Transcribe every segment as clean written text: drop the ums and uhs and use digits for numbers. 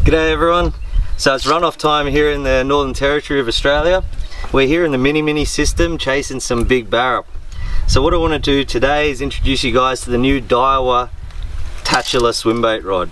G'day everyone. So it's runoff time here in the Northern Territory of Australia. We're here in the mini system chasing some big barra. So what I want to do today is introduce you guys to the new Daiwa Tatula Swimbait rod.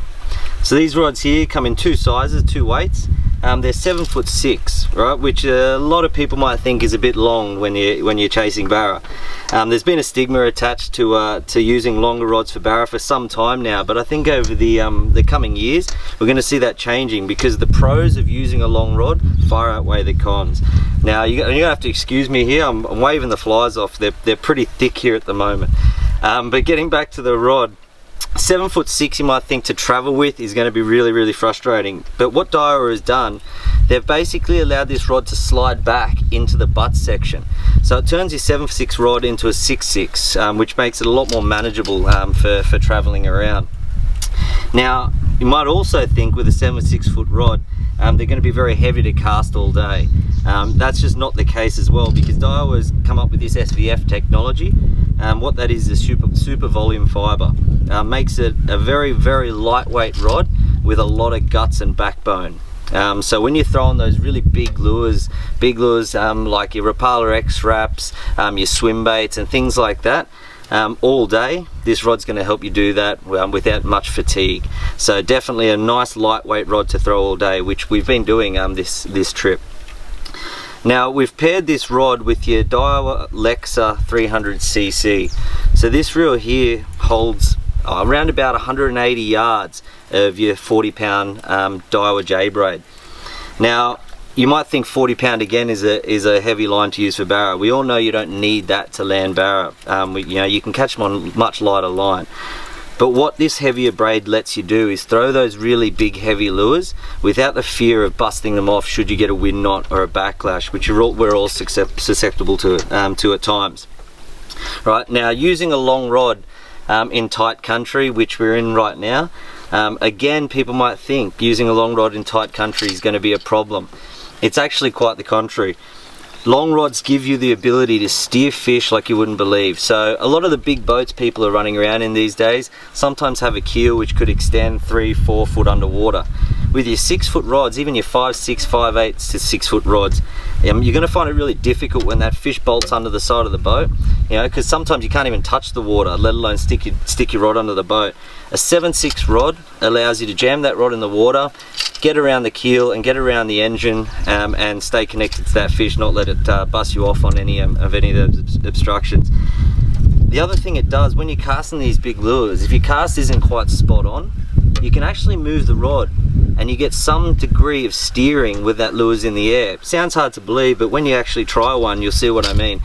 So these rods here come in two sizes, two weights. They're 7'6", right? Which a lot of people might think is a bit long when you're chasing barra. There's been a stigma attached to using longer rods for barra for some time now, but I think over the coming years we're going to see that changing, because the pros of using a long rod far outweigh the cons. Now you're going to have to excuse me here. I'm waving the flies off. They're pretty thick here at the moment. But getting back to the rod. 7'6", you might think to travel with is going to be really frustrating, but what Daiwa has done, they've basically allowed this rod to slide back into the butt section, so it turns your 7'6" rod into a 6'6", which makes it a lot more manageable for traveling around. Now you might also think with a 7'6" foot rod they're going to be very heavy to cast all day. That's just not the case as well, because Daiwa has come up with this SVF technology. What that is super volume fiber. Makes it a very lightweight rod with a lot of guts and backbone. So when you're throwing those really big lures like your Rapala X wraps, your Swimbaits and things like that, all day, this rod's going to help you do that without much fatigue. So definitely a nice lightweight rod to throw all day, which we've been doing this trip. Now we've paired this rod with your Daiwa Lexa 300cc. So this reel here holds around about 180 yards of your 40-pound Daiwa J braid. Now you might think 40-pound again is a heavy line to use for barra. We all know you don't need that to land barra. You can catch them on much lighter line. But what this heavier braid lets you do is throw those really big heavy lures without the fear of busting them off should you get a wind knot or a backlash, which we're all susceptible to at times. Right, now using a long rod in tight country, which we're in right now, again people might think using a long rod in tight country is going to be a problem. It's actually quite the contrary. Long rods give you the ability to steer fish like you wouldn't believe. So a lot of the big boats people are running around in these days sometimes have a keel which could extend 3-4 foot underwater. With your 6 foot rods, even your 5'6", 5'8" to 6 foot rods, you're going to find it really difficult when that fish bolts under the side of the boat, because sometimes you can't even touch the water, let alone stick your rod under the boat. A 7'6" rod allows you to jam that rod in the water, get around the keel and get around the engine, and stay connected to that fish, not let it bust you off on any of those obstructions. The other thing it does when you're casting these big lures, if your cast isn't quite spot on, you can actually move the rod and you get some degree of steering with that lures in the air. Sounds hard to believe, but when you actually try one, you'll see what I mean.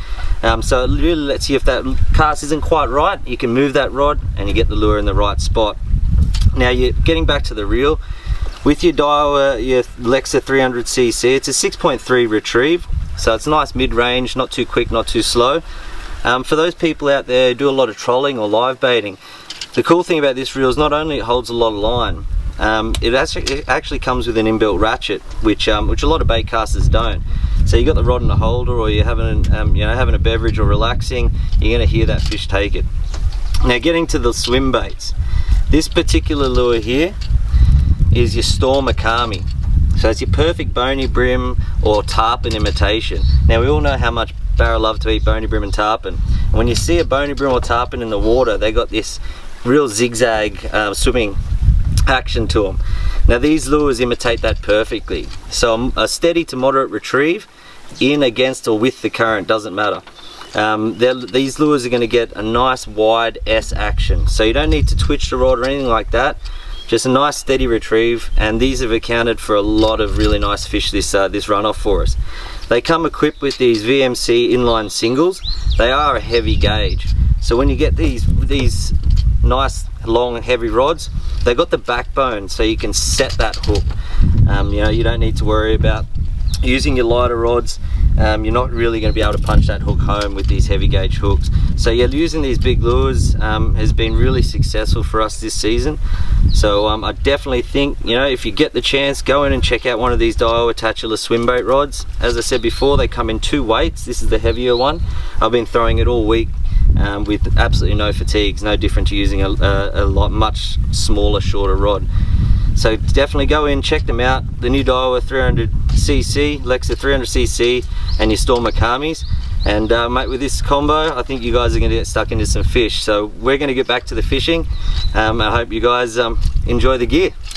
So it really lets you, if that cast isn't quite right, you can move that rod and you get the lure in the right spot. Now you're getting back to the reel. With your Daiwa, your Lexa 300cc, it's a 6.3 retrieve, so it's nice mid-range, not too quick, not too slow. For those people out there who do a lot of trolling or live baiting, the cool thing about this reel is not only it holds a lot of line, it actually comes with an inbuilt ratchet, which a lot of baitcasters don't. So you got the rod in a holder, or you're having having a beverage or relaxing, you're going to hear that fish take it. Now getting to the swim baits, this particular lure here is your Storm Akame. So it's your perfect bony brim or tarpon imitation. Now we all know how much barra love to eat bony brim and tarpon. And when you see a bony brim or tarpon in the water, they got this real zigzag swimming action to them. Now these lures imitate that perfectly. So a steady to moderate retrieve, in, against or with the current, doesn't matter. These lures are going to get a nice wide S action. So you don't need to twitch the rod or anything like that. Just a nice steady retrieve, and these have accounted for a lot of really nice fish this runoff for us. They come equipped with these VMC inline singles. They are a heavy gauge, so when you get these nice long heavy rods, they've got the backbone so you can set that hook. You don't need to worry about using your lighter rods. You're not really going to be able to punch that hook home with these heavy gauge hooks. So yeah, using these big lures has been really successful for us this season. So I definitely think, if you get the chance, go in and check out one of these Daiwa Tatula Swimbait rods. As I said before, they come in 2 weights. This is the heavier one. I've been throwing it all week with absolutely no fatigues, no different to using a much smaller, shorter rod. So definitely go in, check them out. The new Daiwa 300cc, Lexa 300cc, and your Storm Akames. And mate, with this combo, I think you guys are going to get stuck into some fish. So we're going to get back to the fishing. I hope you guys enjoy the gear.